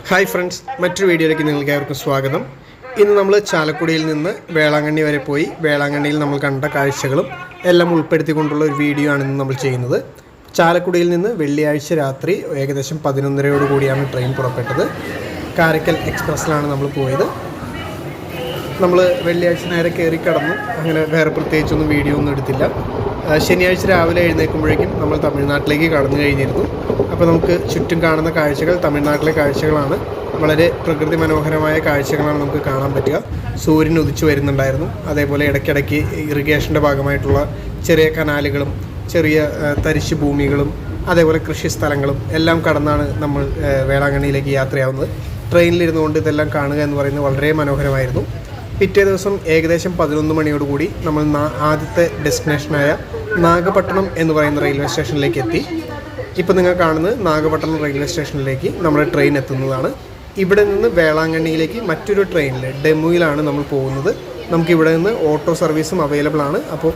Hi friends, മറ്റൊരു വീഡിയോയിലേക്ക് നിങ്ങൾക്ക് ഏവർക്കും സ്വാഗതം. ഇന്ന് നമ്മൾ ചാലക്കുടിയിൽ നിന്ന് വേളാങ്കണ്ണി വരെ പോയി വേളാങ്കണ്ണിയിൽ നമ്മൾ കണ്ട കാഴ്ചകളും എല്ലാം ഉൾപ്പെടുത്തിക്കൊണ്ടുള്ള ഒരു വീഡിയോ ആണ് ഇന്ന് നമ്മൾ ചെയ്യുന്നത്. ചാലക്കുടിയിൽ നിന്ന് വെള്ളിയാഴ്ച രാത്രി ഏകദേശം 11:30 കൂടിയാണ് ട്രെയിൻ പുറപ്പെട്ടത്. കാരക്കൽ എക്സ്പ്രസ്സിലാണ് നമ്മൾ പോയത്. നമ്മൾ വെള്ളിയാഴ്ച നേരെ കയറി കടന്നു. അങ്ങനെ വേറെ പ്രത്യേകിച്ചൊന്നും വീഡിയോ ഒന്നും എടുത്തില്ല. ശനിയാഴ്ച രാവിലെ എഴുന്നേൽക്കുമ്പോഴേക്കും നമ്മൾ തമിഴ്നാട്ടിലേക്ക് കടന്നു കഴിഞ്ഞിരുന്നു. അപ്പോൾ നമുക്ക് ചുറ്റും കാണുന്ന കാഴ്ചകൾ തമിഴ്നാട്ടിലെ കാഴ്ചകളാണ്. വളരെ പ്രകൃതി മനോഹരമായ കാഴ്ചകളാണ് നമുക്ക് കാണാൻ പറ്റുക. സൂര്യൻ ഉദിച്ചു വരുന്നുണ്ടായിരുന്നു. അതേപോലെ ഇടയ്ക്കിടയ്ക്ക് ഇറിഗേഷൻ്റെ ഭാഗമായിട്ടുള്ള ചെറിയ കനാലുകളും ചെറിയ തരിശ് ഭൂമികളും അതേപോലെ കൃഷി സ്ഥലങ്ങളും എല്ലാം കടന്നാണ് നമ്മൾ വേളാങ്കണ്ണിയിലേക്ക് യാത്രയാവുന്നത്. ട്രെയിനിലിരുന്നു കൊണ്ട് ഇതെല്ലാം കാണുക എന്ന് പറയുന്നത് വളരെ മനോഹരമായിരുന്നു. പിറ്റേ ദിവസം ഏകദേശം 11 മണിയോടുകൂടി നമ്മൾ ആദ്യത്തെ ഡെസ്റ്റിനേഷനായ നാഗപട്ടണം എന്ന് പറയുന്ന റെയിൽവേ സ്റ്റേഷനിലേക്ക് എത്തി. ഇപ്പോൾ നിങ്ങൾ കാണുന്നത് നാഗപട്ടണം റെയിൽവേ സ്റ്റേഷനിലേക്ക് നമ്മുടെ ട്രെയിൻ എത്തുന്നതാണ്. ഇവിടെ നിന്ന് വേളാങ്കണ്ണിയിലേക്ക് മറ്റൊരു ട്രെയിനിൽ ഡെമുയിലാണ് നമ്മൾ പോകുന്നത്. നമുക്കിവിടെ നിന്ന് ഓട്ടോ സർവീസും അവൈലബിൾ ആണ്. അപ്പോൾ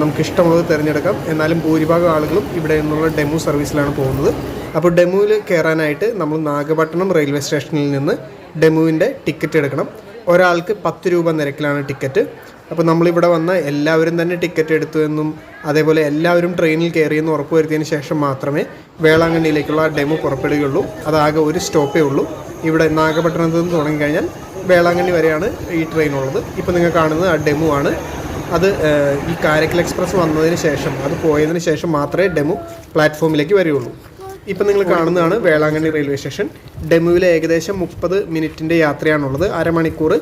നമുക്കിഷ്ടമുള്ളത് തിരഞ്ഞെടുക്കാം. എന്നാലും ഭൂരിഭാഗം ആളുകളും ഇവിടെ നിന്നുള്ള ഡെമു സർവീസിലാണ് പോകുന്നത്. അപ്പോൾ ഡെമുവിൽ കയറാനായിട്ട് നമ്മൾ നാഗപട്ടണം റെയിൽവേ സ്റ്റേഷനിൽ നിന്ന് ഡെമുവിൻ്റെ ടിക്കറ്റ് എടുക്കണം. ഒരാൾക്ക് 10 രൂപ നിരക്കിലാണ് ടിക്കറ്റ്. അപ്പോൾ നമ്മളിവിടെ വന്ന എല്ലാവരും തന്നെ ടിക്കറ്റ് എടുത്തു എന്നും അതേപോലെ എല്ലാവരും ട്രെയിനിൽ കയറിയെന്ന് ഉറപ്പുവരുത്തിയതിന് ശേഷം മാത്രമേ വേളാങ്കണ്ണിയിലേക്കുള്ള ഡെമു പുറപ്പെടുകയുള്ളൂ. അതാകെ ഒരു സ്റ്റോപ്പേ ഉള്ളൂ. ഇവിടെ നാഗപട്ടണത്ത് നിന്ന് തുടങ്ങിക്കഴിഞ്ഞാൽ വേളാങ്കണ്ണി വരെയാണ് ഈ ട്രെയിൻ ഉള്ളത്. ഇപ്പോൾ നിങ്ങൾ കാണുന്നത് ആ ഡെമു ആണ്. അത് ഈ കാരക്കൽ എക്സ്പ്രസ് വന്നതിന് ശേഷം, അത് പോയതിന് ശേഷം മാത്രമേ ഡെമു പ്ലാറ്റ്ഫോമിലേക്ക് വരികയുള്ളൂ. ഇപ്പം നിങ്ങൾ കാണുന്നതാണ് വേളാങ്കണ്ണി റെയിൽവേ സ്റ്റേഷൻ. ഡെമുവിൽ ഏകദേശം 30 മിനിറ്റിൻ്റെ യാത്രയാണുള്ളത്. അരമണിക്കൂർ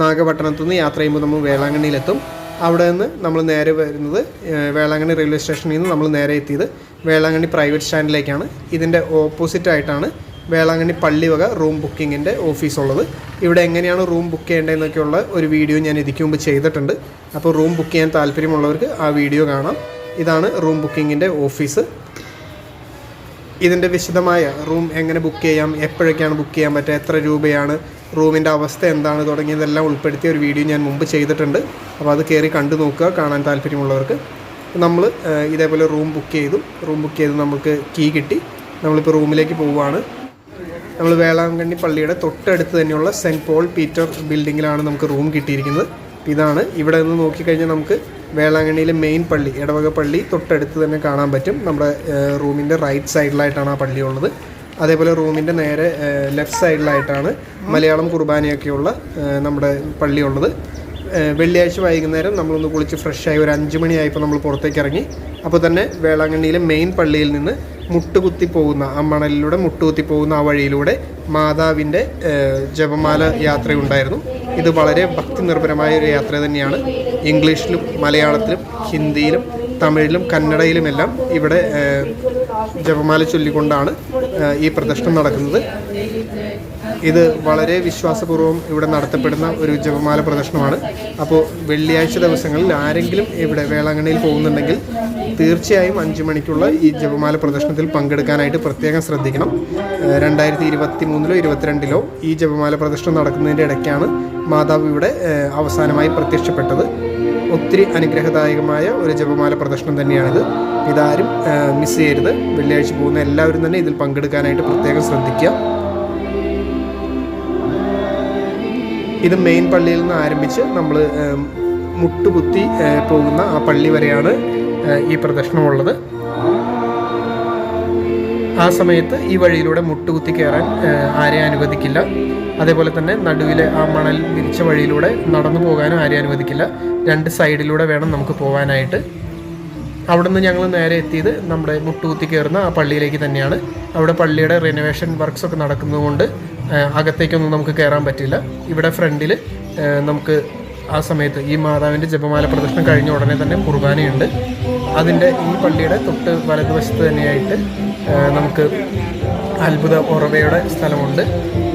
നാഗപട്ടണത്തു നിന്ന് യാത്ര ചെയ്യുമ്പോൾ നമ്മൾ വേളാങ്കണ്ണിയിലെത്തും. അവിടെ നിന്ന് നമ്മൾ നേരെ വരുന്നത് വേളാങ്കണ്ണി റെയിൽവേ സ്റ്റേഷനിൽ നിന്ന് നമ്മൾ നേരെ എത്തിയത് വേളാങ്കണ്ണി പ്രൈവറ്റ് സ്റ്റാൻഡിലേക്കാണ്. ഇതിൻ്റെ ഓപ്പോസിറ്റ് ആയിട്ടാണ് വേളാങ്കണ്ണി പള്ളി വക റൂം ബുക്കിങ്ങിൻ്റെ ഓഫീസുള്ളത്. ഇവിടെ എങ്ങനെയാണ് റൂം ബുക്ക് ചെയ്യേണ്ടതെന്നൊക്കെയുള്ള ഒരു വീഡിയോ ഞാൻ ഇതിക്ക് മുമ്പ് ചെയ്തിട്ടുണ്ട്. അപ്പോൾ റൂം ബുക്ക് ചെയ്യാൻ താല്പര്യമുള്ളവർക്ക് ആ വീഡിയോ കാണാം. ഇതാണ് റൂം ബുക്കിങ്ങിൻ്റെ ഓഫീസ്. ഇതിൻ്റെ വിശദമായ റൂം എങ്ങനെ ബുക്ക് ചെയ്യാം, എപ്പോഴൊക്കെയാണ് ബുക്ക് ചെയ്യാൻ പറ്റുക, എത്ര രൂപയാണ്, റൂമിൻ്റെ അവസ്ഥ എന്താണ് തുടങ്ങിയതെല്ലാം ഉൾപ്പെടുത്തിയ ഒരു വീഡിയോ ഞാൻ മുമ്പ് ചെയ്തിട്ടുണ്ട്. അപ്പോൾ അത് കയറി കണ്ടു നോക്കുക കാണാൻ താല്പര്യമുള്ളവർക്ക്. നമ്മൾ ഇതേപോലെ റൂം ബുക്ക് ചെയ്ത് നമുക്ക് കീ കിട്ടി. നമ്മളിപ്പോൾ റൂമിലേക്ക് പോവുകയാണ്. നമ്മൾ വേളാങ്കണ്ണി പള്ളിയുടെ തൊട്ടടുത്ത് തന്നെയുള്ള സെൻറ്റ് പോൾ പീറ്റർ ബിൽഡിങ്ങിലാണ് നമുക്ക് റൂം കിട്ടിയിരിക്കുന്നത്. ഇതാണ്. ഇവിടെ നിന്ന് നോക്കിക്കഴിഞ്ഞാൽ നമുക്ക് വേളാങ്കണ്ണിയിലെ മെയിൻ പള്ളി, ഇടവക പള്ളി തൊട്ടടുത്ത് തന്നെ കാണാൻ പറ്റും. നമ്മുടെ റൂമിൻ്റെ റൈറ്റ് സൈഡിലായിട്ടാണ് ആ പള്ളി ഉള്ളത്. അതേപോലെ റൂമിൻ്റെ നേരെ ലെഫ്റ്റ് സൈഡിലായിട്ടാണ് മലയാളം കുർബാനയൊക്കെയുള്ള നമ്മുടെ പള്ളി ഉള്ളത്. വെള്ളിയാഴ്ച വൈകുന്നേരം നമ്മളൊന്ന് കുളിച്ച് ഫ്രഷായി ഒരു 5 മണിയായപ്പോൾ നമ്മൾ പുറത്തേക്ക് ഇറങ്ങി. അപ്പോൾ തന്നെ വേളാങ്കണ്ണിയിലെ മെയിൻ പള്ളിയിൽ നിന്ന് മുട്ടുകുത്തി പോകുന്ന ആ മണലിലൂടെ മുട്ടുകുത്തി പോകുന്ന ആ വഴിയിലൂടെ മാതാവിൻ്റെ ജപമാല യാത്രയുണ്ടായിരുന്നു. ഇത് വളരെ ഭക്തി നിർഭരമായ ഒരു യാത്ര തന്നെയാണ്. ഇംഗ്ലീഷിലും മലയാളത്തിലും ഹിന്ദിയിലും തമിഴിലും കന്നഡയിലുമെല്ലാം ഇവിടെ ജപമാല ചൊല്ലിക്കൊണ്ടാണ് ഈ പ്രദക്ഷിണം നടക്കുന്നത്. ഇത് വളരെ വിശ്വാസപൂർവ്വം ഇവിടെ നടത്തപ്പെടുന്ന ഒരു ജപമാല പ്രദക്ഷിണമാണ്. അപ്പോൾ വെള്ളിയാഴ്ച ദിവസങ്ങളിൽ ആരെങ്കിലും ഇവിടെ വേളാങ്കണ്ണിയിൽ പോകുന്നുണ്ടെങ്കിൽ തീർച്ചയായും 5 മണിക്കുള്ള ഈ ജപമാല പ്രദക്ഷിണത്തിൽ പങ്കെടുക്കാനായിട്ട് പ്രത്യേകം ശ്രദ്ധിക്കണം. 2023-ലോ 2022-ലോ ഈ ജപമാല പ്രദക്ഷിണം നടക്കുന്നതിൻ്റെ ഇടയ്ക്കാണ് മാതാവ് ഇവിടെ അവസാനമായി പ്രത്യക്ഷപ്പെട്ടത്. ഒത്തിരി അനുഗ്രഹദായകമായ ഒരു ജപമാല പ്രദക്ഷിണം തന്നെയാണിത്. ഇതാരും മിസ് ചെയ്യരുത്. വെള്ളിയാഴ്ച പോകുന്ന എല്ലാവരും തന്നെ ഇതിൽ പങ്കെടുക്കാനായിട്ട് പ്രത്യേകം ശ്രദ്ധിക്കുക. ഇത് മെയിൻ പള്ളിയിൽ നിന്ന് ആരംഭിച്ച് നമ്മൾ മുട്ടുകുത്തി പോകുന്ന ആ പള്ളി വരെയാണ് ഈ പ്രദക്ഷിണമുള്ളത്. ആ സമയത്ത് ഈ വഴിയിലൂടെ മുട്ടുകുത്തി കയറാൻ ആരെയും അനുവദിക്കില്ല. അതേപോലെ തന്നെ നടുവിലെ ആ മണൽ വിരിച്ച വഴിയിലൂടെ നടന്നു പോകാനും ആരെയും അനുവദിക്കില്ല. 2 സൈഡിലൂടെ വേണം നമുക്ക് പോകാനായിട്ട്. അവിടെ നിന്ന് ഞങ്ങൾ നേരെ എത്തിയത് നമ്മുടെ മുട്ടുകുത്തി കയറുന്ന ആ പള്ളിയിലേക്ക് തന്നെയാണ്. അവിടെ പള്ളിയുടെ റിനോവേഷൻ വർക്ക്സൊക്കെ നടക്കുന്നതുകൊണ്ട് അകത്തേക്കൊന്നും നമുക്ക് കയറാൻ പറ്റില്ല. ഇവിടെ ഫ്രണ്ടിൽ നമുക്ക് ആ സമയത്ത് ഈ മാതാവിൻ്റെ ജപമാല പ്രദക്ഷിണം കഴിഞ്ഞ ഉടനെ തന്നെ കുർബാനയുണ്ട്. അതിൻ്റെ ഈ പള്ളിയുടെ തൊട്ട് വലതുവശത്ത് തന്നെയായിട്ട് നമുക്ക് അത്ഭുത ഉറവയുടെ സ്ഥലമുണ്ട്.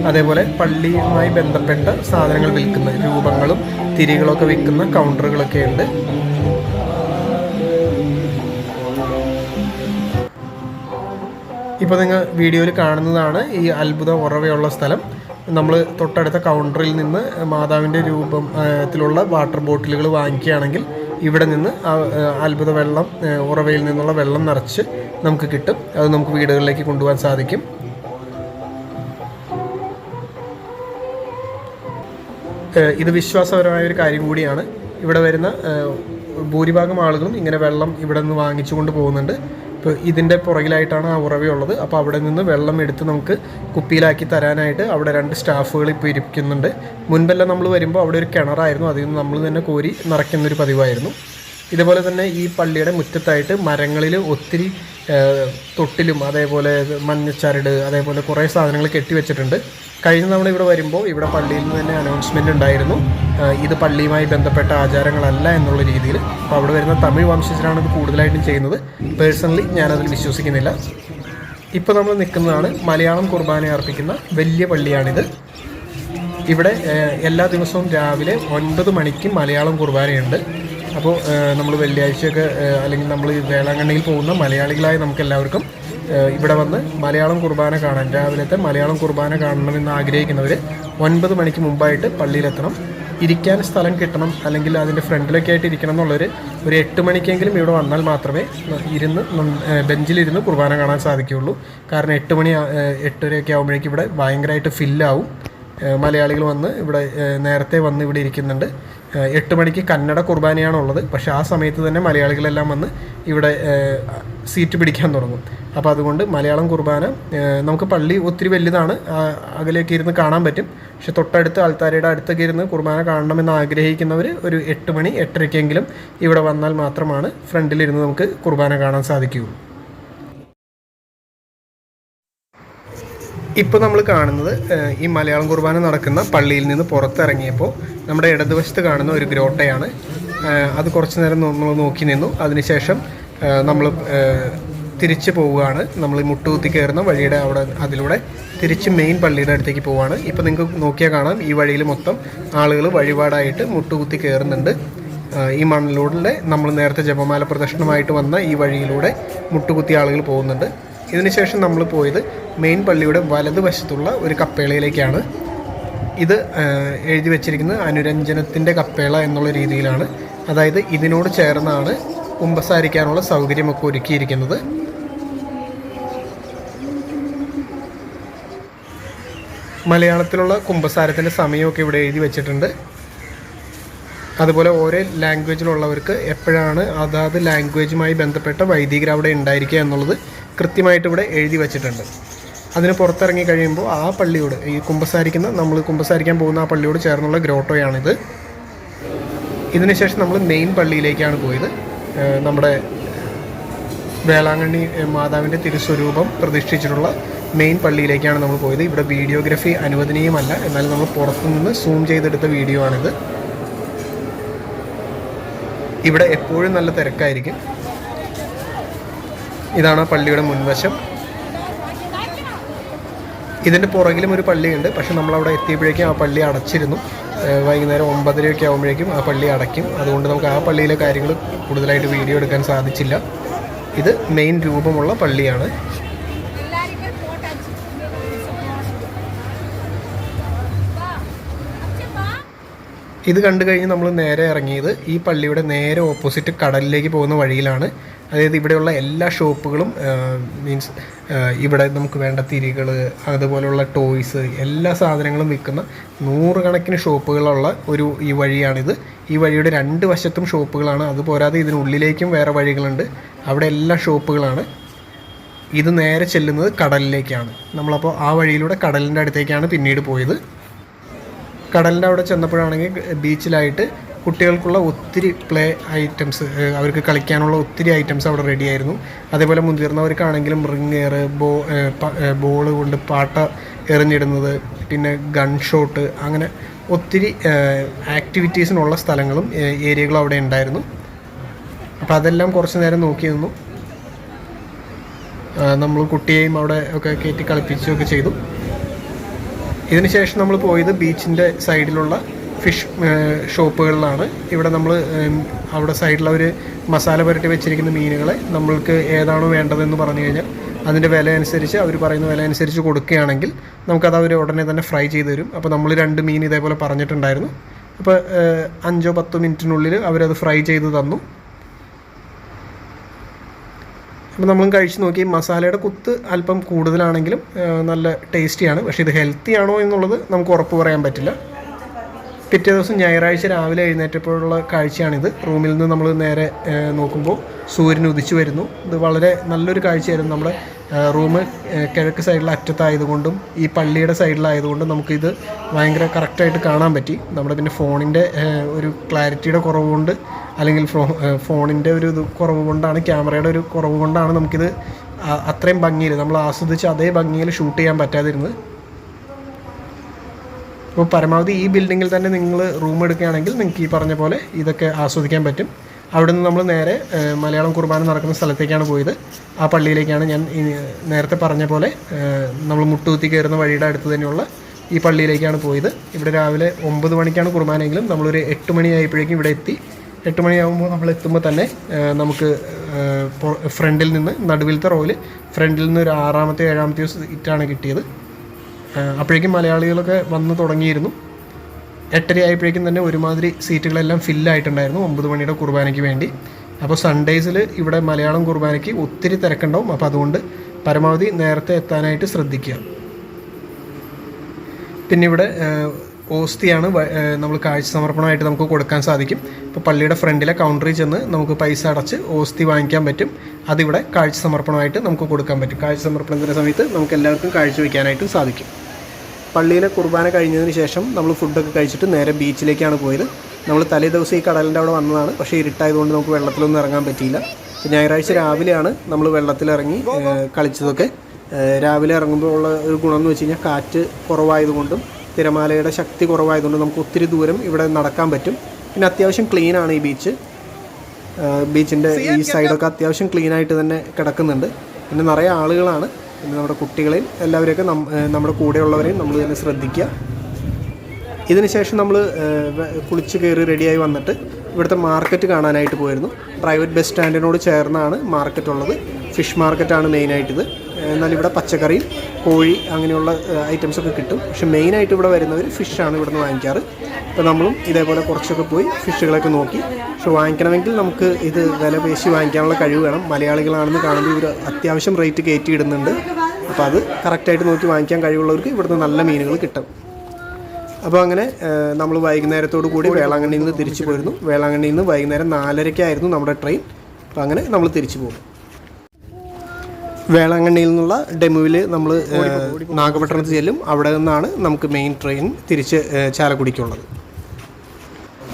അതേപോലെ പള്ളിയുമായി ബന്ധപ്പെട്ട സാധനങ്ങൾ വിൽക്കുന്ന രൂപങ്ങളും തിരികളൊക്കെ വിൽക്കുന്ന കൗണ്ടറുകളൊക്കെ ഉണ്ട്. ഇപ്പോൾ നിങ്ങൾ വീഡിയോയിൽ കാണുന്നതാണ് ഈ അത്ഭുത ഉറവയുള്ള സ്ഥലം. നമ്മൾ തൊട്ടടുത്ത കൗണ്ടറിൽ നിന്ന് മാതാവിൻ്റെ രൂപത്തിലുള്ള വാട്ടർ ബോട്ടിലുകൾ വാങ്ങിക്കുകയാണെങ്കിൽ ഇവിടെ നിന്ന് അത്ഭുത വെള്ളം ഉറവയിൽ നിന്നുള്ള വെള്ളം നിറച്ച് നമുക്ക് കിട്ടും. അത് നമുക്ക് വീടുകളിലേക്ക് കൊണ്ടുപോകാൻ സാധിക്കും. ഇത് വിശ്വാസപരമായ ഒരു കാര്യം കൂടിയാണ്. ഇവിടെ വരുന്ന ഭൂരിഭാഗം ആളുകളും ഇങ്ങനെ വെള്ളം ഇവിടെ നിന്ന് വാങ്ങിച്ചു കൊണ്ട് പോകുന്നുണ്ട്. ഇപ്പോൾ ഇതിൻ്റെ പുറകിലായിട്ടാണ് ആ ഉറവയുള്ളത്. അപ്പോൾ അവിടെ നിന്ന് വെള്ളം എടുത്ത് നമുക്ക് കുപ്പിയിലാക്കി തരാനായിട്ട് അവിടെ 2 സ്റ്റാഫുകൾ ഇപ്പോൾ ഇരിക്കുന്നുണ്ട്. മുൻപെല്ലാം നമ്മൾ വരുമ്പോൾ അവിടെ ഒരു കിണറായിരുന്നു, അതിൽ നിന്ന് നമ്മൾ തന്നെ കോരി നിറയ്ക്കുന്നൊരു പതിവായിരുന്നു. ഇതുപോലെ തന്നെ ഈ പള്ളിയുടെ മുറ്റത്തായിട്ട് മരങ്ങളിൽ ഒത്തിരി തൊട്ടിലും അതേപോലെ മഞ്ഞച്ചരട് അതേപോലെ കുറേ സാധനങ്ങൾ കെട്ടിവെച്ചിട്ടുണ്ട്. കഴിഞ്ഞ തവണ ഇവിടെ വരുമ്പോൾ ഇവിടെ പള്ളിയിൽ നിന്ന് തന്നെ അനൗൺസ്മെൻ്റ് ഉണ്ടായിരുന്നു, ഇത് പള്ളിയുമായി ബന്ധപ്പെട്ട ആചാരങ്ങളല്ല എന്നുള്ള രീതിയിൽ. അപ്പോൾ അവിടെ വരുന്ന തമിഴ് വംശജരാണ് ഇത് കൂടുതലായിട്ടും ചെയ്യുന്നത്. പേഴ്സണലി ഞാനതിൽ വിശ്വസിക്കുന്നില്ല. ഇപ്പോൾ നമ്മൾ നിൽക്കുന്നതാണ് മലയാളം കുർബാന അർപ്പിക്കുന്ന വലിയ പള്ളിയാണിത്. ഇവിടെ എല്ലാ ദിവസവും രാവിലെ 9 മണിക്ക് മലയാളം കുർബാനയുണ്ട്. അപ്പോൾ നമ്മൾ വെള്ളിയാഴ്ചയൊക്കെ അല്ലെങ്കിൽ നമ്മൾ വേളാങ്കണ്ണിയിൽ പോകുന്ന മലയാളികളായ നമുക്കെല്ലാവർക്കും ഇവിടെ വന്ന് മലയാളം കുർബാന കാണാൻ, രാവിലത്തെ മലയാളം കുർബാന കാണണമെന്ന് ആഗ്രഹിക്കുന്നവർ 9 മണിക്ക് മുമ്പായിട്ട് പള്ളിയിലെത്തണം. ഇരിക്കാൻ സ്ഥലം കിട്ടണം, അല്ലെങ്കിൽ അതിൻ്റെ ഫ്രണ്ടിലൊക്കെ ആയിട്ട് ഇരിക്കണം എന്നുള്ളൊരു 8 മണിക്കെങ്കിലും ഇവിടെ വന്നാൽ മാത്രമേ ബെഞ്ചിലിരുന്ന് കുർബാന കാണാൻ സാധിക്കുകയുള്ളൂ. കാരണം 8 മണി 8:30 ആകുമ്പോഴേക്കും ഇവിടെ ഭയങ്കരമായിട്ട് ഫില്ലാവും. മലയാളികൾ വന്ന് ഇവിടെ നേരത്തെ വന്ന് ഇവിടെ ഇരിക്കുന്നുണ്ട്. 8 മണിക്ക് കന്നഡ കുർബാനയാണുള്ളത്. പക്ഷേ ആ സമയത്ത് തന്നെ മലയാളികളെല്ലാം വന്ന് ഇവിടെ സീറ്റ് പിടിക്കാൻ തുടങ്ങും. അപ്പോൾ അതുകൊണ്ട് മലയാളം കുർബാന നമുക്ക് പള്ളി ഒത്തിരി വലുതാണ്, അകലേക്ക് ഇരുന്ന് കാണാൻ പറ്റും. പക്ഷെ തൊട്ടടുത്ത് ആൾത്താരയുടെ അടുത്തൊക്കെ ഇരുന്ന് കുർബാന കാണണമെന്ന് ആഗ്രഹിക്കുന്നവർ ഒരു 8 മണി 8:30 ഇവിടെ വന്നാൽ മാത്രമാണ് ഫ്രണ്ടിലിരുന്ന് നമുക്ക് കുർബാന കാണാൻ സാധിക്കുകയുള്ളൂ. ഇപ്പോൾ നമ്മൾ കാണുന്നത് ഈ മലയാളം കുർബാന നടക്കുന്ന പള്ളിയിൽ നിന്ന് പുറത്തിറങ്ങിയപ്പോൾ നമ്മുടെ ഇടതുവശത്ത് കാണുന്ന ഒരു ഗ്രോട്ടയാണ്. അത് കുറച്ച് നേരം നമ്മൾ നോക്കി നിന്നു. അതിനുശേഷം നമ്മൾ തിരിച്ച് പോവുകയാണ്. നമ്മൾ മുട്ടുകുത്തി കയറുന്ന വഴിയുടെ അതിലൂടെ തിരിച്ച് മെയിൻ പള്ളിയുടെ അടുത്തേക്ക് പോവുകയാണ്. ഇപ്പോൾ നിങ്ങൾക്ക് നോക്കിയാൽ കാണാം, ഈ വഴിയിൽ മൊത്തം ആളുകൾ വഴിപാടായിട്ട് മുട്ടുകുത്തി കയറുന്നുണ്ട്. ഈ മണ്ണിലൂടെ നമ്മൾ നേരത്തെ ജപമാല പ്രദക്ഷിണമായിട്ട് വന്ന ഈ വഴിയിലൂടെ മുട്ടുകുത്തി ആളുകൾ പോകുന്നുണ്ട്. ഇതിനുശേഷം നമ്മൾ പോയത് മെയിൻ പള്ളിയുടെ വലതുവശത്തുള്ള ഒരു കപ്പേളയിലേക്കാണ്. ഇത് എഴുതി വച്ചിരിക്കുന്നത് അനുരഞ്ജനത്തിൻ്റെ കപ്പേള എന്നുള്ള രീതിയിലാണ്. അതായത് ഇതിനോട് ചേർന്നാണ് കുമ്പസാരിക്കാനുള്ള സൗകര്യമൊക്കെ ഒരുക്കിയിരിക്കുന്നത്. മലയാളത്തിലുള്ള കുമ്പസാരത്തിൻ്റെ സമയമൊക്കെ ഇവിടെ എഴുതി വച്ചിട്ടുണ്ട്. അതുപോലെ ഓരോ ലാംഗ്വേജിലുള്ളവർക്ക് എപ്പോഴാണ് അതാത് ലാംഗ്വേജുമായി ബന്ധപ്പെട്ട വൈദികർ അവിടെ ഉണ്ടായിരിക്കുക എന്നുള്ളത് കൃത്യമായിട്ട് ഇവിടെ എഴുതി വച്ചിട്ടുണ്ട്. അതിന് പുറത്തിറങ്ങി കഴിയുമ്പോൾ ആ പള്ളിയോട്, ഈ നമ്മൾ കുമ്പസാരിക്കാൻ പോകുന്ന ആ പള്ളിയോട് ചേർന്നുള്ള ഗ്രോട്ടോയാണിത്. ഇതിനുശേഷം നമ്മൾ മെയിൻ പള്ളിയിലേക്കാണ് പോയത്. നമ്മുടെ വേളാങ്കണ്ണി മാതാവിൻ്റെ തിരുസ്വരൂപം പ്രതിഷ്ഠിച്ചിട്ടുള്ള മെയിൻ പള്ളിയിലേക്കാണ് നമ്മൾ പോയത്. ഇവിടെ വീഡിയോഗ്രാഫി അനുവദനീയമല്ല, എന്നാലും നമ്മൾ പുറത്തുനിന്ന് സൂം ചെയ്തെടുത്ത വീഡിയോ ആണിത്. ഇവിടെ എപ്പോഴും നല്ല തിരക്കായിരിക്കും. ഇതാണ് ആ പള്ളിയുടെ മുൻവശം. ഇതിൻ്റെ പുറകിലും ഒരു പള്ളിയുണ്ട്. പക്ഷെ നമ്മളവിടെ എത്തിയപ്പോഴേക്കും ആ പള്ളി അടച്ചിരുന്നു. വൈകുന്നേരം 9:30 ആകുമ്പോഴേക്കും ആ പള്ളി അടയ്ക്കും. അതുകൊണ്ട് നമുക്ക് ആ പള്ളിയിലെ കാര്യങ്ങൾ കൂടുതലായിട്ട് വീഡിയോ എടുക്കാൻ സാധിച്ചില്ല. ഇത് മെയിൻ രൂപമുള്ള പള്ളിയാണ്. ഇത് കണ്ടു കഴിഞ്ഞ് നമ്മൾ നേരെ ഇറങ്ങിയത് ഈ പള്ളിയുടെ നേരെ ഓപ്പോസിറ്റ് കടലിലേക്ക് പോകുന്ന വഴിയിലാണ്. അതായത് ഇവിടെയുള്ള എല്ലാ ഷോപ്പുകളും മീൻസ് ഇവിടെ നമുക്ക് വേണ്ട തിരികൾ, അതുപോലെയുള്ള ടോയ്സ്, എല്ലാ സാധനങ്ങളും വിൽക്കുന്ന 100 കണക്കിന് ഷോപ്പുകളുള്ള ഈ വഴിയാണിത്. ഈ വഴിയുടെ 2 വശത്തും ഷോപ്പുകളാണ്. അതുപോരാതെ ഇതിനുള്ളിലേക്കും വേറെ വഴികളുണ്ട്. അവിടെ എല്ലാ ഷോപ്പുകളാണ്. ഇത് നേരെ ചെല്ലുന്നത് കടലിലേക്കാണ്. നമ്മളപ്പോൾ ആ വഴിയിലൂടെ കടലിൻ്റെ അടുത്തേക്കാണ് പിന്നീട് പോയത്. കടലിൻ്റെ അവിടെ ചെന്നപ്പോഴാണെങ്കിൽ ബീച്ചിലായിട്ട് കുട്ടികൾക്കുള്ള ഒത്തിരി പ്ലേ ഐറ്റംസ്, അവർക്ക് കളിക്കാനുള്ള ഒത്തിരി ഐറ്റംസ് അവിടെ റെഡി ആയിരുന്നു. അതേപോലെ മുതിർന്നവർക്കാണെങ്കിലും റിങ് എയർ, ബോൾ കൊണ്ട് പാട്ട എറിഞ്ഞിടുന്നത്, പിന്നെ ഗൺ ഷോട്ട്, അങ്ങനെ ഒത്തിരി ആക്ടിവിറ്റീസിനുള്ള സ്ഥലങ്ങളും ഏരിയകളും അവിടെ ഉണ്ടായിരുന്നു. അപ്പോൾ അതെല്ലാം കുറച്ച് നേരം നോക്കി നിന്നു. നമ്മൾ കുട്ടിയെയും അവിടെ ഒക്കെ കയറ്റി കളിപ്പിക്കുകയൊക്കെ ചെയ്തു. ഇതിനുശേഷം നമ്മൾ പോയത് ബീച്ചിൻ്റെ സൈഡിലുള്ള ഫിഷ് ഷോപ്പുകളിലാണ്. ഇവിടെ നമ്മൾ അവിടെ സൈഡിൽ അവർ മസാല പുരട്ടി വെച്ചിരിക്കുന്ന മീനുകളെ നമ്മൾക്ക് ഏതാണോ വേണ്ടതെന്ന് പറഞ്ഞു കഴിഞ്ഞാൽ അതിൻ്റെ വില അനുസരിച്ച്, അവർ പറയുന്ന വില അനുസരിച്ച് കൊടുക്കുകയാണെങ്കിൽ നമുക്കത് അവർ ഉടനെ തന്നെ ഫ്രൈ ചെയ്ത് തരും. അപ്പോൾ നമ്മൾ 2 മീൻ ഇതേപോലെ പറഞ്ഞിട്ടുണ്ടായിരുന്നു. അപ്പോൾ 5-10 മിനിറ്റിനുള്ളിൽ അവരത് ഫ്രൈ ചെയ്ത് തന്നു. അപ്പോൾ നമ്മളും കഴിച്ച് നോക്കി. മസാലയുടെ കുത്ത് അല്പം കൂടുതലാണെങ്കിലും നല്ല ടേസ്റ്റിയാണ്. പക്ഷേ ഇത് ഹെൽത്തി ആണോ എന്നുള്ളത് നമുക്ക് ഉറപ്പ് പറയാൻ പറ്റില്ല. പിറ്റേ ദിവസം ഞായറാഴ്ച രാവിലെ എഴുന്നേറ്റപ്പോഴുള്ള കാഴ്ചയാണിത്. റൂമിൽ നിന്ന് നമ്മൾ നേരെ നോക്കുമ്പോൾ സൂര്യൻ ഉദിച്ചു വരുന്നു. ഇത് വളരെ നല്ലൊരു കാഴ്ചയായിരുന്നു. നമ്മുടെ റൂം കിഴക്ക് സൈഡിലെ അറ്റത്തായതുകൊണ്ടും ഈ പള്ളിയുടെ സൈഡിലായതുകൊണ്ടും നമുക്കിത് ഭയങ്കര കറക്റ്റായിട്ട് കാണാൻ പറ്റി. നമ്മുടെ പിന്നെ ഫോണിൻ്റെ ഒരു ക്ലാരിറ്റിയുടെ കുറവ് കൊണ്ട്, അല്ലെങ്കിൽ ഫോണിൻ്റെ ഒരു ഇത് കുറവ് കൊണ്ടാണ്, ക്യാമറയുടെ ഒരു കുറവ് കൊണ്ടാണ് നമുക്കിത് അത്രയും ഭംഗിയിൽ നമ്മൾ ആസ്വദിച്ച് അതേ ഭംഗിയിൽ ഷൂട്ട് ചെയ്യാൻ പറ്റാതിരുന്നത്. അപ്പോൾ പരമാവധി ഈ ബിൽഡിങ്ങിൽ തന്നെ നിങ്ങൾ റൂം എടുക്കുകയാണെങ്കിൽ നിങ്ങൾക്ക് ഈ പറഞ്ഞ പോലെ ഇതൊക്കെ ആസ്വദിക്കാൻ പറ്റും. അവിടെ നിന്ന് നമ്മൾ നേരെ മലയാളം കുർബാന നടക്കുന്ന സ്ഥലത്തേക്കാണ് പോയത്. ആ പള്ളിയിലേക്കാണ് ഞാൻ നേരത്തെ പറഞ്ഞ പോലെ നമ്മൾ മുട്ടുകുത്തി കയറുന്ന വഴിയുടെ അടുത്ത് തന്നെയുള്ള ഈ പള്ളിയിലേക്കാണ് പോയത്. ഇവിടെ രാവിലെ 9 മണിക്കാണ് കുർബാനയെങ്കിലും നമ്മളൊരു 8 മണിയായപ്പോഴേക്കും ഇവിടെ എത്തി. 8 മണിയാകുമ്പോൾ നമ്മൾ എത്തുമ്പോൾ തന്നെ നമുക്ക് ഫ്രണ്ടിൽ നിന്ന് നടുവിലത്തെ റോയിൽ ഫ്രണ്ടിൽ നിന്ന് ഒരു 6-ാമത്തെ 7-ാമത്തെ സീറ്റാണ് കിട്ടിയത്. അപ്പോഴേക്കും മലയാളികളൊക്കെ വന്ന് തുടങ്ങിയിരുന്നു. 8:30 ആയപ്പോഴേക്കും തന്നെ ഒരുമാതിരി സീറ്റുകളെല്ലാം ഫില്ലായിട്ടുണ്ടായിരുന്നു 9 മണിയുടെ കുർബാനയ്ക്ക് വേണ്ടി. അപ്പോൾ സൺഡേസിൽ ഇവിടെ മലയാളം കുർബാനയ്ക്ക് ഒത്തിരി തിരക്കുണ്ടാവും. അപ്പോൾ അതുകൊണ്ട് പരമാവധി നേരത്തെ എത്താനായിട്ട് ശ്രദ്ധിക്കുക. പിന്നെ ഇവിടെ ഓസ്തിയാണ് നമ്മൾ കാഴ്ച സമർപ്പണമായിട്ട് നമുക്ക് കൊടുക്കാൻ സാധിക്കും. ഇപ്പോൾ പള്ളിയുടെ ഫ്രണ്ടിലെ കൗണ്ടറിൽ ചെന്ന് നമുക്ക് പൈസ അടച്ച് ഓസ്തി വാങ്ങിക്കാൻ പറ്റും. അതിവിടെ കാഴ്ച സമർപ്പണമായിട്ട് നമുക്ക് കൊടുക്കാൻ പറ്റും. കാഴ്ച സമർപ്പണത്തിൻ്റെ സമയത്ത് നമുക്ക് എല്ലാവർക്കും കാഴ്ച വയ്ക്കാനായിട്ടും സാധിക്കും. പള്ളിയിലെ കുർബാന കഴിഞ്ഞതിന് ശേഷം നമ്മൾ ഫുഡൊക്കെ കഴിച്ചിട്ട് നേരെ ബീച്ചിലേക്കാണ് പോയത്. നമ്മൾ തലേ ദിവസം ഈ കടലിൻ്റെ അവിടെ വന്നതാണ്. പക്ഷേ ഇരുട്ടായതുകൊണ്ട് നമുക്ക് വെള്ളത്തിലൊന്നും ഇറങ്ങാൻ പറ്റിയില്ല. ഞായറാഴ്ച രാവിലെയാണ് നമ്മൾ വെള്ളത്തിലിറങ്ങി കളിച്ചതൊക്കെ. രാവിലെ ഇറങ്ങുമ്പോൾ ഉള്ള ഒരു ഗുണം എന്ന് വെച്ച് കഴിഞ്ഞാൽ കാറ്റ് കുറവായതുകൊണ്ടും തിരമാലയുടെ ശക്തി കുറവായതുകൊണ്ട് നമുക്ക് ഒത്തിരി ദൂരം ഇവിടെ നടക്കാൻ പറ്റും. പിന്നെ അത്യാവശ്യം ക്ലീനാണ് ഈ ബീച്ച്. ബീച്ചിൻ്റെ ഈ സൈഡൊക്കെ അത്യാവശ്യം ക്ലീനായിട്ട് തന്നെ കിടക്കുന്നുണ്ട്. പിന്നെ നിറയെ ആളുകളാണ്. പിന്നെ നമ്മുടെ കുട്ടികളെയും എല്ലാവരെയൊക്കെ നമ്മുടെ കൂടെയുള്ളവരെയും നമ്മൾ തന്നെ ശ്രദ്ധിക്കുക. ഇതിന് ശേഷം നമ്മൾ കുളിച്ച് കയറി റെഡിയായി വന്നിട്ട് ഇവിടുത്തെ മാർക്കറ്റ് കാണാനായിട്ട് പോയിരുന്നു. പ്രൈവറ്റ് ബസ് സ്റ്റാൻഡിനോട് ചേർന്നാണ് മാർക്കറ്റ് ഉള്ളത്. ഫിഷ് മാർക്കറ്റാണ് മെയിനായിട്ടിത്. എന്നാൽ ഇവിടെ പച്ചക്കറി, കോഴി അങ്ങനെയുള്ള ഐറ്റംസൊക്കെ കിട്ടും. പക്ഷെ മെയിനായിട്ട് ഇവിടെ വരുന്നവർ ഫിഷാണ് ഇവിടെ നിന്ന് വാങ്ങിക്കാറ്. അപ്പോൾ നമ്മളും ഇതേപോലെ കുറച്ചൊക്കെ പോയി ഫിഷുകളൊക്കെ നോക്കി. പക്ഷെ വാങ്ങിക്കണമെങ്കിൽ നമുക്ക് ഇത് വില പേശി വാങ്ങിക്കാനുള്ള കഴിവ് വേണം. മലയാളികളാണെന്ന് കാണുമ്പോൾ ഇവർ അത്യാവശ്യം റേറ്റ് കയറ്റിയിടുന്നുണ്ട്. അപ്പോൾ അത് കറക്റ്റായിട്ട് നോക്കി വാങ്ങിക്കാൻ കഴിവുള്ളവർക്ക് ഇവിടുന്ന് നല്ല മീനുകൾ കിട്ടും. അപ്പോൾ അങ്ങനെ നമ്മൾ വൈകുന്നേരത്തോടു കൂടി വേളാങ്കണ്ണിയിൽ നിന്ന് തിരിച്ചു പോയിരുന്നു. വേളാങ്കണ്ണിയിൽ നിന്ന് വൈകുന്നേരം 4:30 നമ്മുടെ ട്രെയിൻ. അപ്പോൾ അങ്ങനെ നമ്മൾ തിരിച്ചു പോകും. വേളാങ്കണ്ണിയിൽ നിന്നുള്ള ഡെമുവിൽ നമ്മൾ നാഗപട്ടണത്ത് ചെല്ലും. അവിടെ നിന്നാണ് നമുക്ക് മെയിൻ ട്രെയിൻ തിരിച്ച് ചാലക്കുടിക്കുള്ളത്.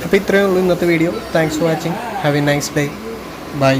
അപ്പോൾ ഇത്രയേ ഉള്ളൂ ഇന്നത്തെ video. Thanks for watching. Have a nice day. By.